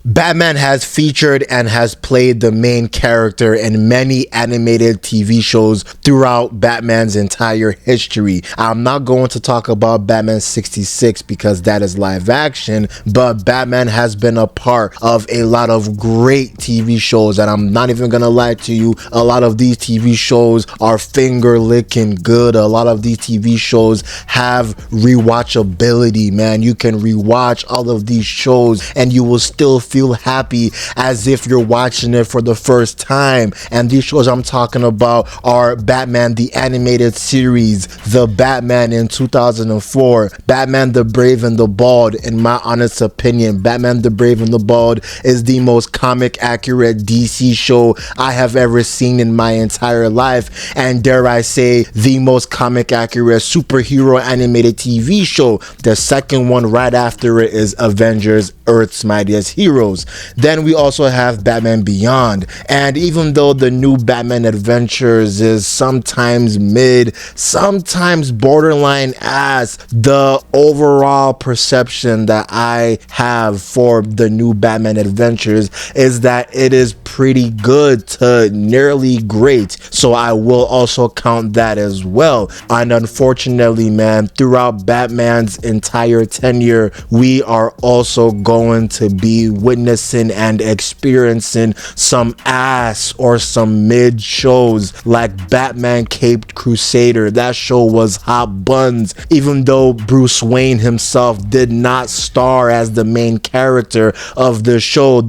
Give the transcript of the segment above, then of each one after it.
Batman has featured and has played the main character in many animated TV shows throughout Batman's entire history. I'm not going to talk about Batman 66 because that is live action, but Batman has been a part of a lot of great TV shows, and I'm not even gonna lie to you, a lot of these TV shows are finger licking good. A lot of these TV shows have rewatchability, man. You can rewatch all of these shows and you will still feel happy as if you're watching it for the first time. And these shows I'm talking about are Batman the Animated Series, The Batman in 2004, Batman the Brave and the Bald. In my honest opinion, Batman the Brave and the Bald is the most comic accurate DC show I have ever seen in my entire life, and dare I say, the most comic accurate superhero animated TV show. The second one right after it is Avengers Earth's Mightiest Heroes. Then we also have Batman Beyond, and even though the new Batman Adventures is sometimes mid, sometimes borderline ass, the overall perception that I have for the new Batman Adventures is that it is pretty good to nearly great, so I will also count that as well. And unfortunately, man, throughout Batman's entire tenure, we are also going to be witnessing and experiencing some ass or some mid shows like Batman Caped Crusader. That show was hot buns. Even though Bruce Wayne himself did not star as the main character of the show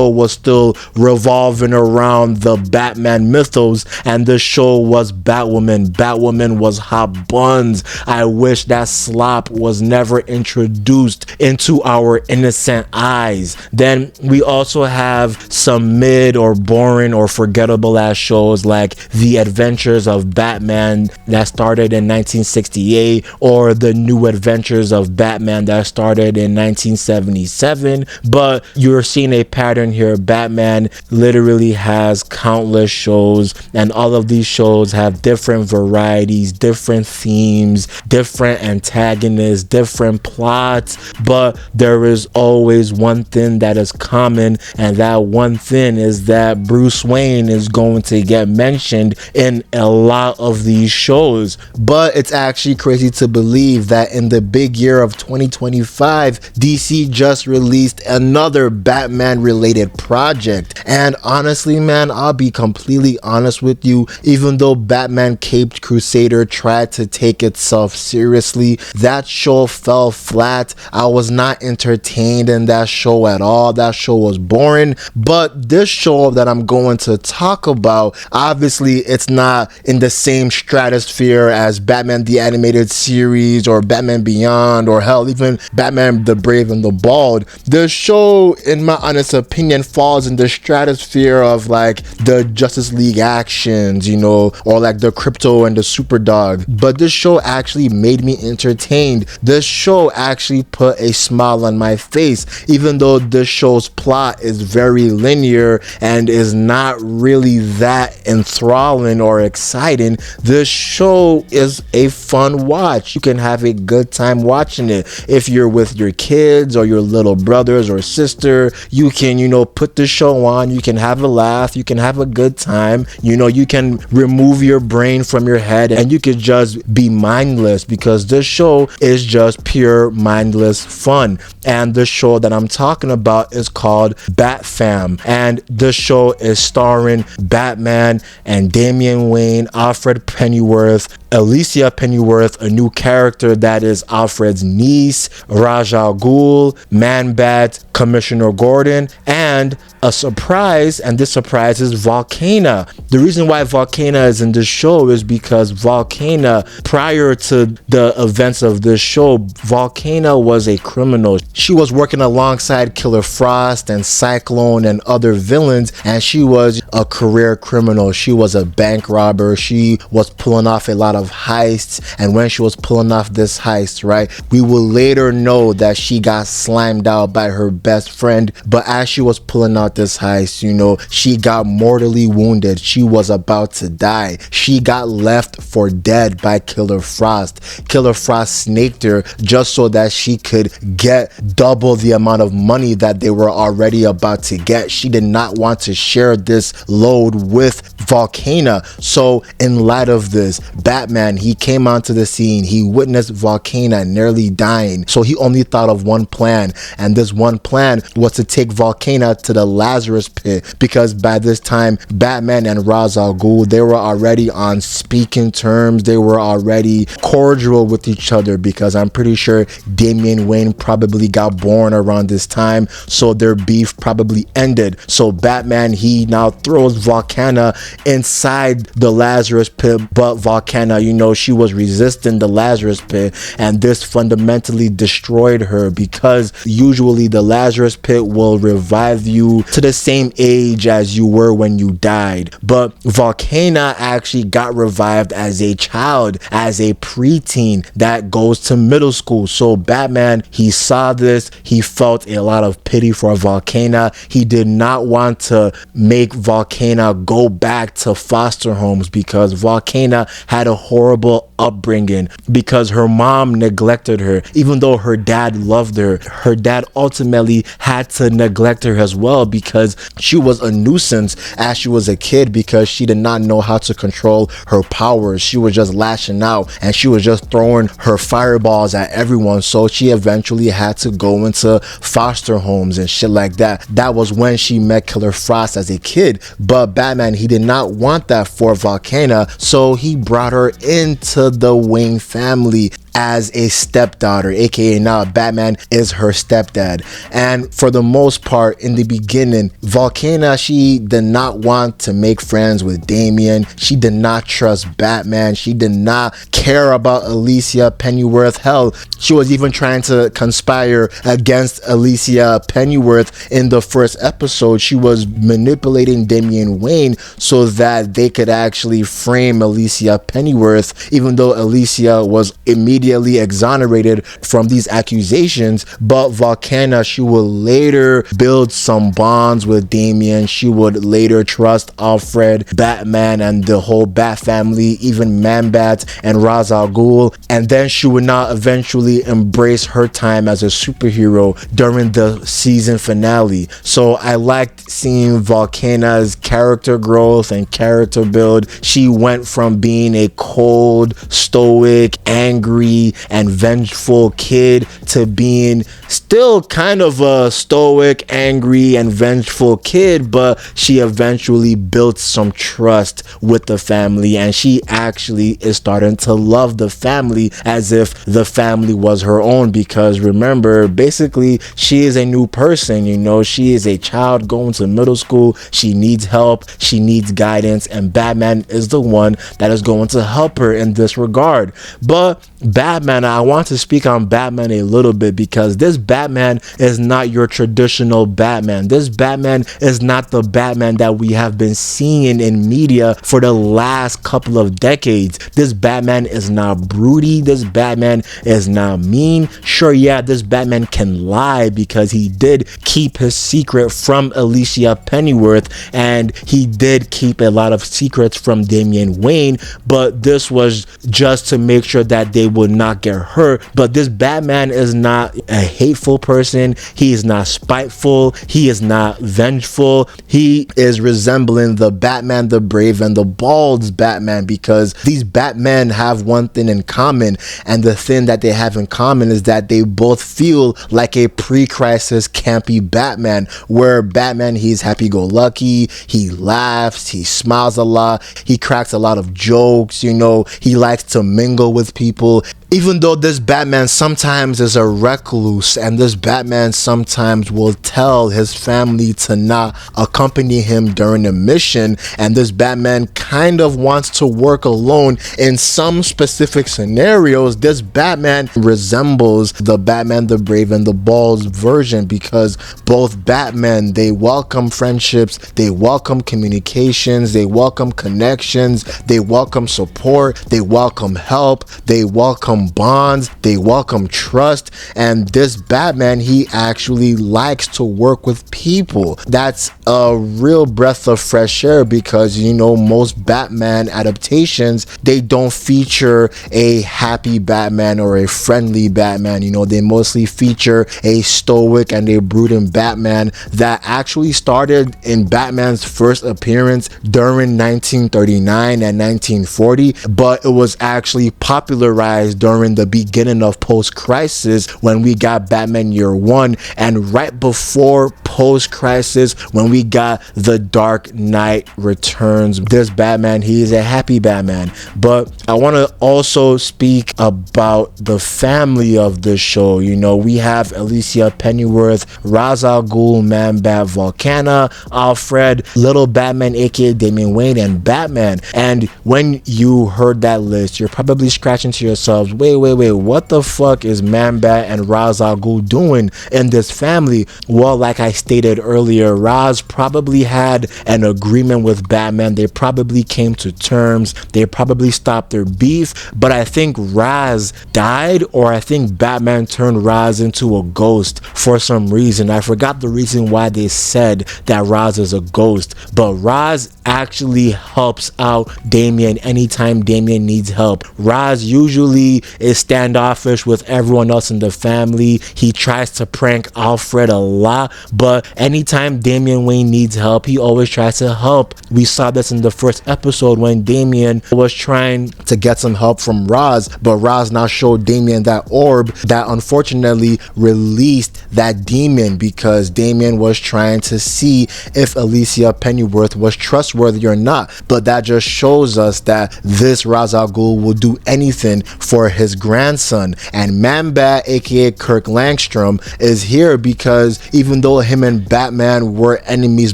was still revolving around the Batman mythos, and the show was Batwoman. Batwoman was hot buns. I wish that slop was never introduced into our innocent eyes. Then we also have some mid or boring or forgettable ass shows like The Adventures of Batman that started in 1968, or The New Adventures of Batman that started in 1977. But you're seeing a pattern here. Batman literally has countless shows, and all of these shows have different varieties, different themes, different antagonists, different plots, but there is always one thing that is common, and that one thing is that Bruce Wayne is going to get mentioned in a lot of these shows. But it's actually crazy to believe that in the big year of 2025, DC just released another Batman related project. And honestly, man, I'll be completely honest with you, even though Batman Caped Crusader tried to take itself seriously, that show fell flat. I was not entertained in that show at all. That show was boring. But this show that I'm going to talk about, obviously it's not in the same stratosphere as Batman the Animated Series or Batman Beyond, or hell, even Batman the Brave and the Bald. The show, in my honest opinion, falls in the stratosphere of like the Justice League actions, you know, or like the Crypto and the Superdog. But this show actually made me entertained. This show actually put a smile on my face, even though this show's plot is very linear and is not really that enthralling or exciting. This show is a fun watch. You can have a good time watching it. If you're with your kids or your little brothers or sister, you can, you know, put the show on, you can have a laugh, you can have a good time, you know, you can remove your brain from your head and you could just be mindless, because this show is just pure mindless fun. And the show that I'm talking about is called BatFam, and the show is starring Batman and Damian Wayne, Alfred Pennyworth, Alicia Pennyworth, a new character that is Alfred's niece, Ra's al Ghul, Man-Bat, Commissioner Gordon, and a surprise, and this surprise is Volcana. The reason why Volcana is in this show is because Volcana, prior to the events of this show, Volcana was a criminal. She was working alongside Killer Frost and Cyclone and other villains, and she was a career criminal. She was a bank robber. She was pulling off a lot of heists, and when she was pulling off this heist, right, we will later know that she got slimed out by her best friend. But as she was pulling out this heist, you know, she got mortally wounded. She was about to die. She got left for dead by Killer Frost. Killer Frost snaked her just so that she could get double the amount of money that they were already about to get. She did not want to share this load with Volcana. So in light of this, Batman, he came onto the scene. He witnessed Volcana nearly dying. So he only thought of one plan, and this one plan was to take Volcana to the Lazarus pit, because by this time Batman and Ra's al Ghul, they were already on speaking terms. They were already cordial with each other, because I'm pretty sure Damian Wayne probably got born around this time, so their beef probably ended. So Batman, he now throws Volcana inside the Lazarus pit, but Volcana, you know, she was resisting the Lazarus pit, and this fundamentally destroyed her, because usually the Lazarus pit will revive you to the same age as you were when you died. But Volcana actually got revived as a child, as a preteen that goes to middle school. So Batman, he saw this, he felt a lot of pity for Volcana. He did not want to make Volcana go back to foster homes, because Volcana had a horrible upbringing, because her mom neglected her. Even though her dad loved her, her dad ultimately had to neglect her as well, because she was a nuisance as she was a kid, because she did not know how to control her powers. She was just lashing out, and she was just throwing her fireballs at everyone. So she eventually had to go into foster homes and shit like that. That was when she met Killer Frost as a kid. But Batman, he did not want that for Volcana, so he brought her into the Wayne family as a stepdaughter, aka now Batman is her stepdad. And for the most part, in the beginning, Volcana, she did not want to make friends with Damian. She did not trust Batman. She did not care about Alicia Pennyworth. Hell, she was even trying to conspire against Alicia Pennyworth in the first episode. She was manipulating Damian Wayne so that they could actually frame Alicia Pennyworth, even though Alicia was immediately exonerated from these accusations. But Volcana, she would later build some bonds with Damian. She would later trust Alfred, Batman, and the whole Bat family, even Man-Bat and Ra's al Ghul. And then she would now eventually embrace her time as a superhero during the season finale. So I liked seeing Volcana's character growth and character build. She went from being a cold, stoic, angry, and vengeful kid to being still kind of a stoic, angry, and vengeful kid, but she eventually built some trust with the family, and she actually is starting to love the family as if the family was her own. Because remember, basically she is a new person, you know, she is a child going to middle school. She needs help, she needs guidance, and Batman is the one that is going to help her in this regard. But Batman, I want to speak on Batman a little bit, because this Batman is not your traditional Batman. This Batman is not the Batman that we have been seeing in media for the last couple of decades. This Batman is not broody. This Batman is not mean. Sure, yeah, this Batman can lie, because he did keep his secret from Alicia Pennyworth, and he did keep a lot of secrets from Damian Wayne, but this was just to make sure that they would not get hurt. But this Batman is not a hateful person. He is not spiteful. He is not vengeful. He is resembling the Batman the Brave and the Bald's Batman, because these Batmen have one thing in common, and the thing that they have in common is that they both feel like a pre-crisis campy Batman, where Batman, he's happy-go-lucky, he laughs, he smiles a lot, he cracks a lot of jokes, you know, he likes to mingle with people. even though this Batman sometimes is a recluse, and this Batman sometimes will tell his family to not accompany him during a mission, and this Batman kind of wants to work alone in some specific scenarios, this Batman resembles the Batman the Brave and the Bold version, because both Batman, they welcome friendships, they welcome communications, they welcome connections, they welcome support, they welcome help, they welcome bonds, they welcome trust. And this Batman, he actually likes to work with people. That's a real breath of fresh air, because you know, most Batman adaptations, they don't feature a happy Batman or a friendly Batman. You know, they mostly feature a stoic and a brooding Batman that actually started in Batman's first appearance during 1939 and 1940, but it was actually popularized during the beginning of post-crisis when we got Batman Year One, and right before post-crisis when we got The Dark Knight Returns. This Batman, he is a happy Batman. But I want to also speak about the family of the show. You know, we have Alicia Pennyworth, Ra's al Ghul, Man-Bat, Volcana, Alfred, Little Batman aka Damian Wayne, and Batman. And when you heard that list, you're probably scratching to yourselves, wait, what the fuck is Man-Bat and Ra's al Ghul doing in this family? Well, like I stated earlier, Ra's probably had an agreement with Batman. They probably came to terms. They probably stopped their beef. But I think Ra's died, or I think Batman turned Ra's into a ghost for some reason. I forgot the reason why they said that Ra's is a ghost. But Ra's actually helps out Damian anytime Damian needs help. Ra's usually is standoffish with everyone else in the family. He tries to prank Alfred a lot, but anytime Damian Wayne needs help, he always tries to help. We saw this in the first episode when Damian was trying to get some help from Ra's, but Ra's now showed Damian that orb that unfortunately released that demon, because Damian was trying to see if Alicia Pennyworth was trustworthy or not. But that just shows us that this Ra's al Ghul will do anything for his grandson. And Man-Bat aka Kirk Langstrom is here because even though him and Batman were enemies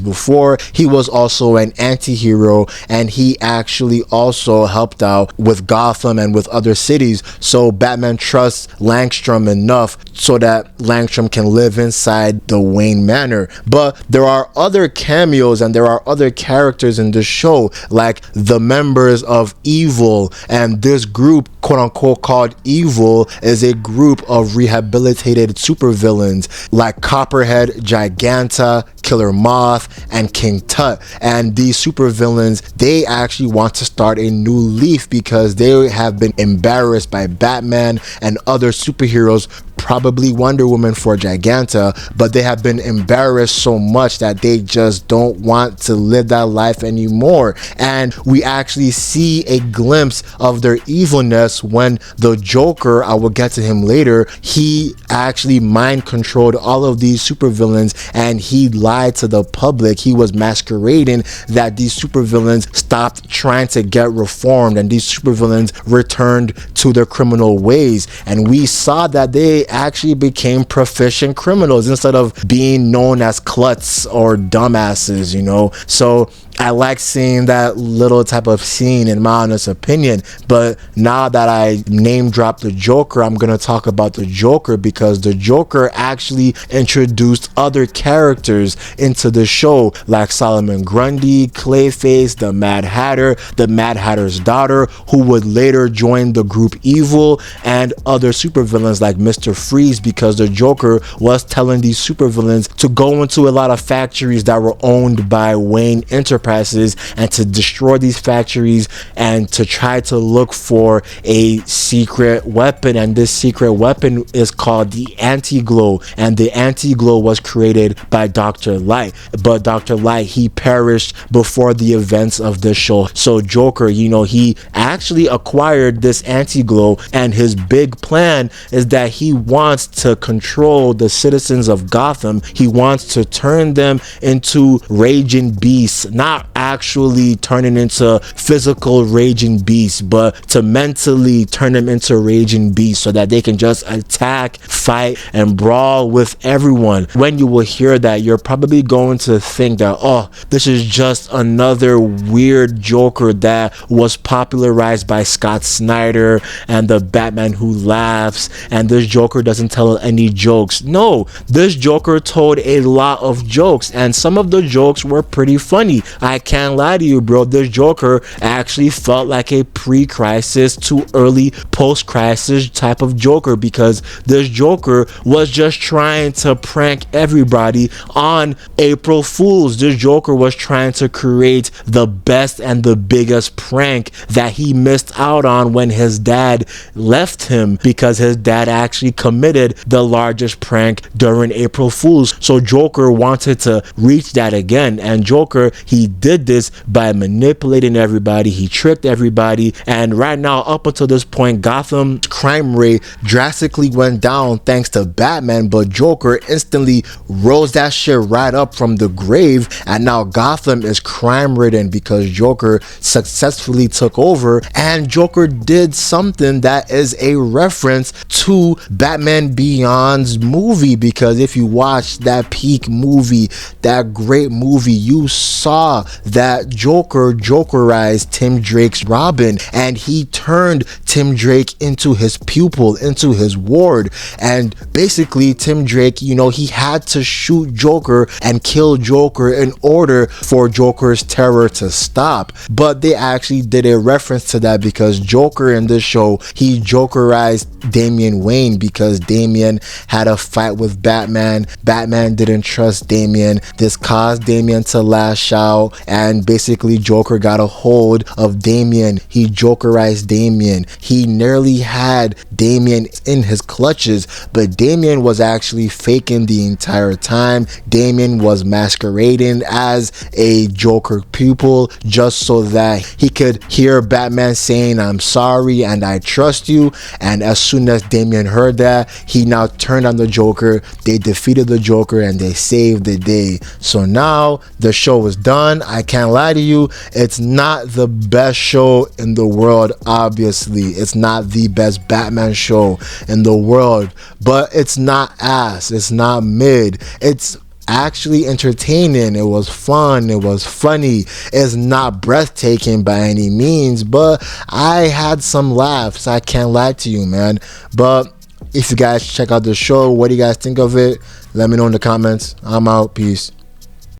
before, he was also an anti-hero, and he actually also helped out with Gotham and with other cities. So Batman trusts Langstrom enough so that Langstrom can live inside the Wayne Manor. But there are other cameos and there are other characters in the show, like the members of Evil, and this group, quote unquote, called Evil is a group of rehabilitated supervillains like Copperhead, Giganta, Killer Moth, and King Tut. And these supervillains, they actually want to start a new leaf because they have been embarrassed by Batman and other superheroes, probably Wonder Woman for Giganta, but they have been embarrassed so much that they just don't want to live that life anymore. And we actually see a glimpse of their evilness when the Joker, I will get to him later, he actually mind controlled all of these supervillains and he lied to the public. He was masquerading that these supervillains stopped trying to get reformed and these supervillains returned to their criminal ways. And we saw that they actually became proficient criminals instead of being known as klutz or dumbasses, you know. So I like seeing that little type of scene, in my honest opinion. But now that I name dropped the Joker, I'm going to talk about the Joker because the Joker actually introduced other characters into the show, like Solomon Grundy, Clayface, the Mad Hatter, the Mad Hatter's daughter, who would later join the group Evil, and other supervillains like Mr. Freeze, because the Joker was telling these supervillains to go into a lot of factories that were owned by Wayne Enterprises and to destroy these factories and to try to look for a secret weapon. And this secret weapon is called the Anti-Glow, and the Anti-Glow was created by Dr. Light, but Dr. Light, he perished before the events of the show. So Joker, you know, he actually acquired this Anti-Glow, and his big plan is that he wants to control the citizens of Gotham. He wants to turn them into raging beasts, not not actually turning into physical raging beasts, but to mentally turn them into raging beasts so that they can just attack, fight, and brawl with everyone. When you will hear that, you're probably going to think that, oh, this is just another weird Joker that was popularized by Scott Snyder and the Batman Who Laughs, and this Joker doesn't tell any jokes. No, this Joker told a lot of jokes, and some of the jokes were pretty funny. I can't lie to you, bro. This Joker actually felt like a pre-crisis to early post-crisis type of Joker, because this Joker was just trying to prank everybody on April Fools. This Joker was trying to create the best and the biggest prank that he missed out on when his dad left him, because his dad actually committed the largest prank during April Fools. So Joker wanted to reach that again, and Joker, he did this by manipulating everybody. He tricked everybody, and right now, up until this point, Gotham's crime rate drastically went down thanks to Batman, but Joker instantly rose that shit right up from the grave, and now Gotham is crime ridden because Joker successfully took over. And Joker did something that is a reference to Batman Beyond's movie, because if you watch that peak movie, that great movie, you saw that Joker jokerized Tim Drake's Robin, and he turned Tim Drake into his pupil, into his ward. And basically Tim Drake, you know, he had to shoot Joker and kill Joker in order for Joker's terror to stop. But they actually did a reference to that, because Joker in this show, he jokerized Damian Wayne because Damian had a fight with Batman. Batman didn't trust Damian. This caused Damian to lash out, and basically Joker got a hold of Damian. He jokerized Damian. He nearly had Damian in his clutches, but Damian was actually faking the entire time. Damian was masquerading as a Joker pupil just so that he could hear Batman saying, "I'm sorry and I trust you." And as soon as Damian heard that, he now turned on the Joker. They defeated the Joker and they saved the day. So now the show is done. I can't lie to you, it's not the best show in the world. Obviously, it's not the best Batman show in the world, but it's not ass, it's not mid, it's actually entertaining. It was fun, it was funny. It's not breathtaking by any means, but I had some laughs. I can't lie to you, man. But if you guys check out the show, what do you guys think of it? Let me know in the comments. I'm out. Peace.